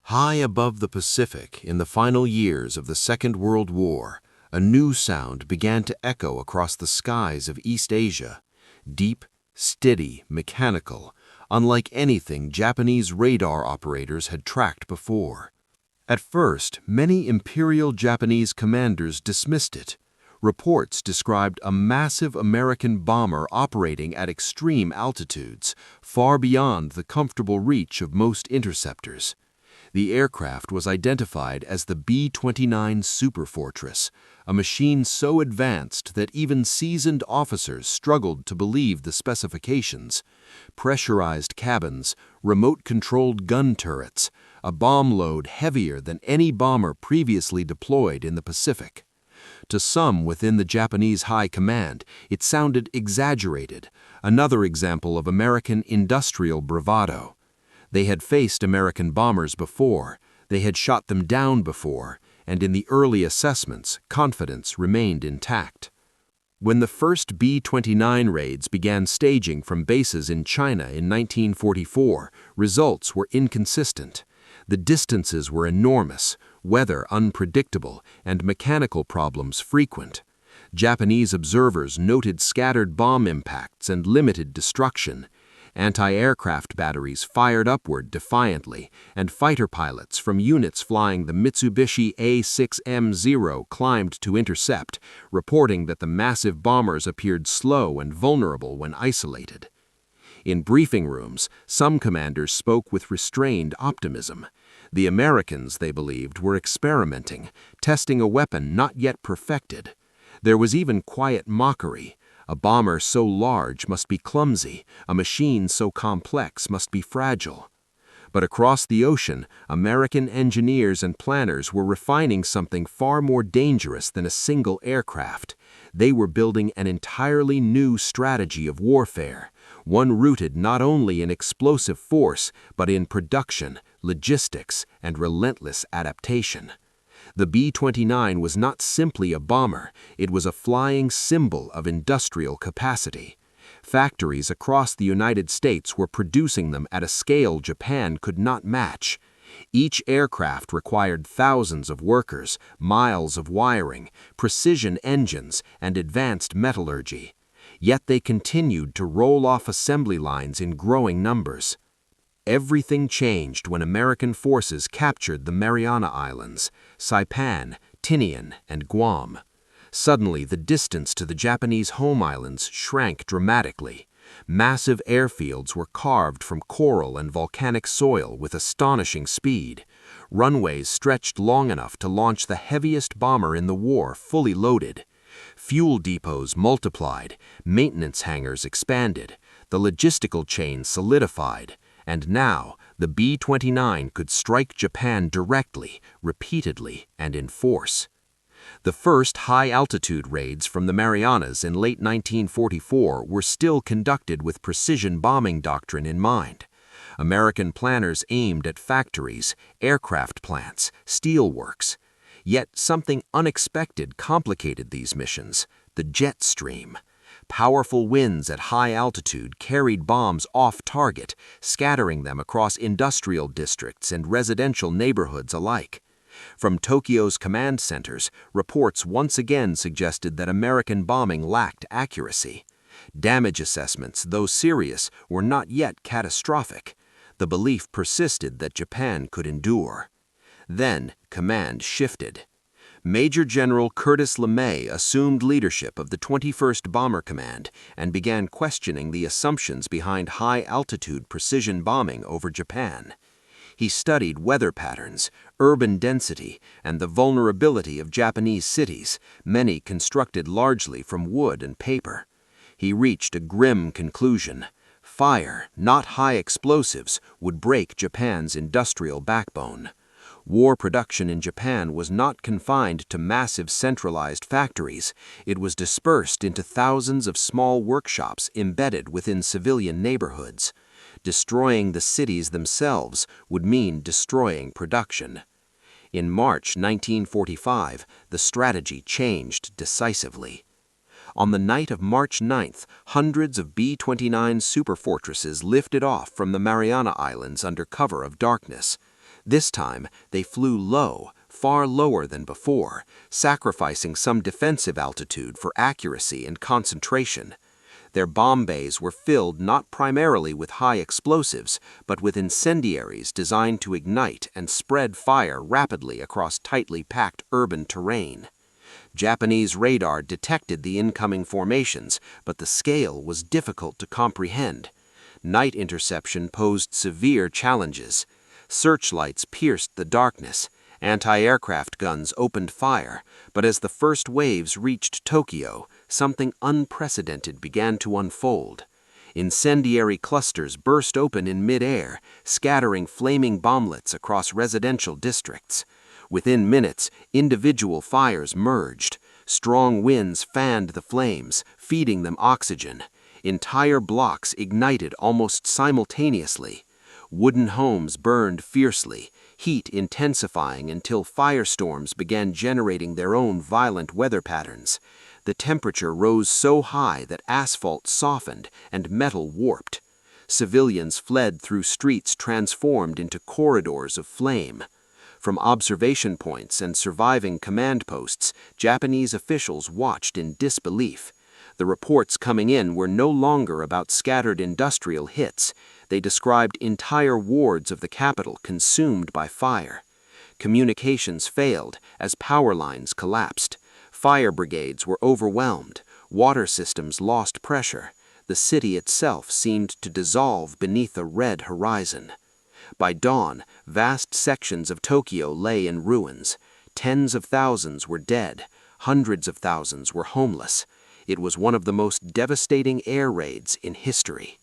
High above the Pacific, in the final years of the Second World War, a new sound began to echo across the skies of East Asia. Deep, steady, mechanical, unlike anything Japanese radar operators had tracked before. At first, many Imperial Japanese commanders dismissed it. Reports described a massive American bomber operating at extreme altitudes, far beyond the comfortable reach of most interceptors. The aircraft was identified as the B-29 Superfortress, a machine so advanced that even seasoned officers struggled to believe the specifications. Pressurized cabins, remote-controlled gun turrets, a bomb load heavier than any bomber previously deployed in the Pacific. To some within the Japanese high command, it sounded exaggerated, another example of American industrial bravado. They had faced American bombers before, they had shot them down before, and in the early assessments, confidence remained intact. When the first B-29 raids began staging from bases in China in 1944, results were inconsistent. The distances were enormous, weather unpredictable, and mechanical problems frequent. Japanese observers noted scattered bomb impacts and limited destruction. Anti-aircraft batteries fired upward defiantly, and fighter pilots from units flying the Mitsubishi A6M0 climbed to intercept, reporting that the massive bombers appeared slow and vulnerable when isolated. In briefing rooms, some commanders spoke with restrained optimism. The Americans, they believed, were experimenting, testing a weapon not yet perfected. There was even quiet mockery. A bomber so large must be clumsy, a machine so complex must be fragile. But across the ocean, American engineers and planners were refining something far more dangerous than a single aircraft. They were building an entirely new strategy of warfare, one rooted not only in explosive force, but in production, logistics, and relentless adaptation. The B-29 was not simply a bomber, it was a flying symbol of industrial capacity. Factories across the United States were producing them at a scale Japan could not match. Each aircraft required thousands of workers, miles of wiring, precision engines, and advanced metallurgy. Yet they continued to roll off assembly lines in growing numbers. Everything changed when American forces captured the Mariana Islands, Saipan, Tinian, and Guam. Suddenly, the distance to the Japanese home islands shrank dramatically. Massive airfields were carved from coral and volcanic soil with astonishing speed. Runways stretched long enough to launch the heaviest bomber in the war fully loaded. Fuel depots multiplied, maintenance hangars expanded, the logistical chain solidified. And now, the B-29 could strike Japan directly, repeatedly, and in force. The first high-altitude raids from the Marianas in late 1944 were still conducted with precision bombing doctrine in mind. American planners aimed at factories, aircraft plants, steelworks. Yet something unexpected complicated these missions: the jet stream. Powerful winds at high altitude carried bombs off target, scattering them across industrial districts and residential neighborhoods alike. From Tokyo's command centers, reports once again suggested that American bombing lacked accuracy. Damage assessments, though serious, were not yet catastrophic. The belief persisted that Japan could endure. Then, command shifted. Major General Curtis LeMay assumed leadership of the 21st Bomber Command and began questioning the assumptions behind high-altitude precision bombing over Japan. He studied weather patterns, urban density, and the vulnerability of Japanese cities, many constructed largely from wood and paper. He reached a grim conclusion: fire, not high explosives, would break Japan's industrial backbone. War production in Japan was not confined to massive centralized factories. It was dispersed into thousands of small workshops embedded within civilian neighborhoods. Destroying the cities themselves would mean destroying production. In March 1945, the strategy changed decisively. On the night of March 9th, hundreds of B-29 Superfortresses lifted off from the Mariana Islands under cover of darkness. This time, they flew low, far lower than before, sacrificing some defensive altitude for accuracy and concentration. Their bomb bays were filled not primarily with high explosives, but with incendiaries designed to ignite and spread fire rapidly across tightly packed urban terrain. Japanese radar detected the incoming formations, but the scale was difficult to comprehend. Night interception posed severe challenges. Searchlights pierced the darkness. Anti-aircraft guns opened fire, but as the first waves reached Tokyo, something unprecedented began to unfold. Incendiary clusters burst open in mid-air, scattering flaming bomblets across residential districts. Within minutes, individual fires merged. Strong winds fanned the flames, feeding them oxygen. Entire blocks ignited almost simultaneously. Wooden homes burned fiercely, heat intensifying until firestorms began generating their own violent weather patterns. The temperature rose so high that asphalt softened and metal warped. Civilians fled through streets transformed into corridors of flame. From observation points and surviving command posts, Japanese officials watched in disbelief. The reports coming in were no longer about scattered industrial hits. They described entire wards of the capital consumed by fire. Communications failed as power lines collapsed. Fire brigades were overwhelmed. Water systems lost pressure. The city itself seemed to dissolve beneath a red horizon. By dawn, vast sections of Tokyo lay in ruins. Tens of thousands were dead. Hundreds of thousands were homeless. It was one of the most devastating air raids in history.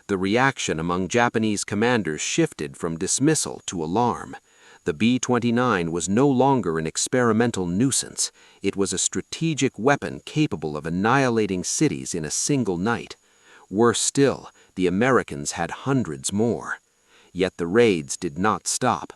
The reaction among Japanese commanders shifted from dismissal to alarm. The B-29 was no longer an experimental nuisance. It was a strategic weapon capable of annihilating cities in a single night. Worse still, the Americans had hundreds more. Yet the raids did not stop.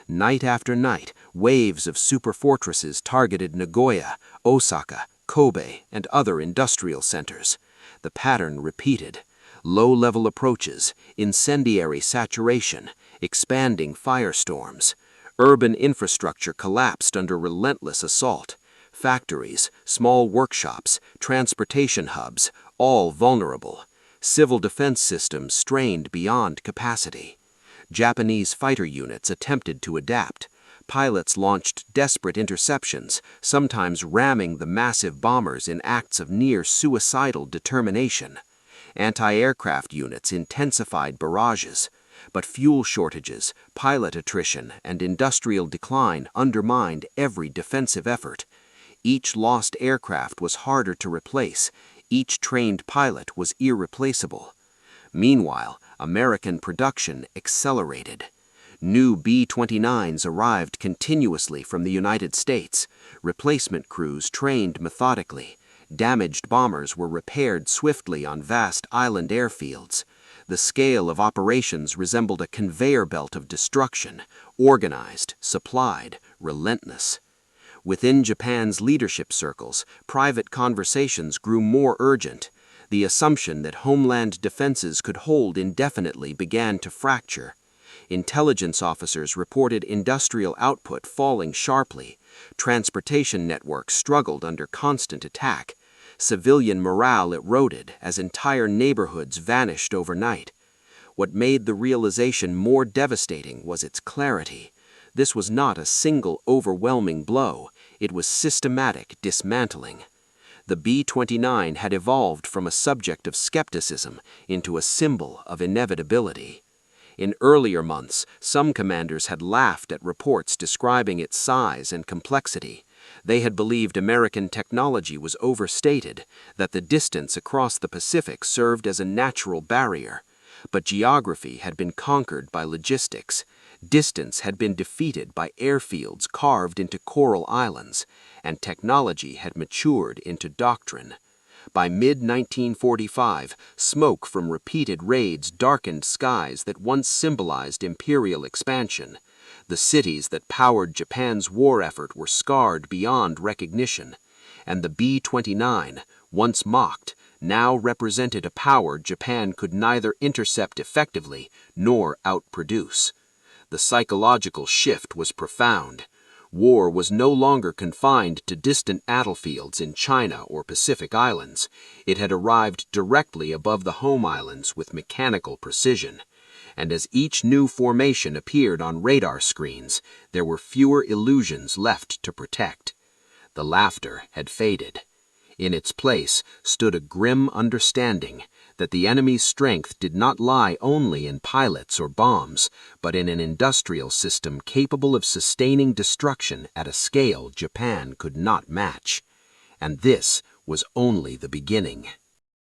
Night after night, waves of superfortresses targeted Nagoya, Osaka, Kobe, and other industrial centers. The pattern repeated. Low-level approaches, incendiary saturation, expanding firestorms. Urban infrastructure collapsed under relentless assault. Factories, small workshops, transportation hubs, all vulnerable. Civil defense systems strained beyond capacity. Japanese fighter units attempted to adapt. Pilots launched desperate interceptions, sometimes ramming the massive bombers in acts of near-suicidal determination. Anti-aircraft units intensified barrages, but fuel shortages, pilot attrition, and industrial decline undermined every defensive effort. Each lost aircraft was harder to replace. Each trained pilot was irreplaceable. Meanwhile, American production accelerated. New B-29s arrived continuously from the United States. Replacement crews trained methodically. Damaged bombers were repaired swiftly on vast island airfields. The scale of operations resembled a conveyor belt of destruction, organized, supplied, relentless. Within Japan's leadership circles, private conversations grew more urgent. The assumption that homeland defenses could hold indefinitely began to fracture. Intelligence officers reported industrial output falling sharply. Transportation networks struggled under constant attack. Civilian morale eroded as entire neighborhoods vanished overnight. What made the realization more devastating was its clarity. This was not a single overwhelming blow. It was systematic dismantling. The B-29 had evolved from a subject of skepticism into a symbol of inevitability. In earlier months, some commanders had laughed at reports describing its size and complexity. They had believed American technology was overstated, that the distance across the Pacific served as a natural barrier. But geography had been conquered by logistics. Distance had been defeated by airfields carved into coral islands, and technology had matured into doctrine. By mid-1945, smoke from repeated raids darkened skies that once symbolized imperial expansion. The cities that powered Japan's war effort were scarred beyond recognition, and the B-29, once mocked, now represented a power Japan could neither intercept effectively nor outproduce. The psychological shift was profound. War was no longer confined to distant battlefields in China or Pacific Islands. It had arrived directly above the home islands with mechanical precision. And as each new formation appeared on radar screens, there were fewer illusions left to protect. The laughter had faded. In its place stood a grim understanding that the enemy's strength did not lie only in pilots or bombs, but in an industrial system capable of sustaining destruction at a scale Japan could not match. And this was only the beginning.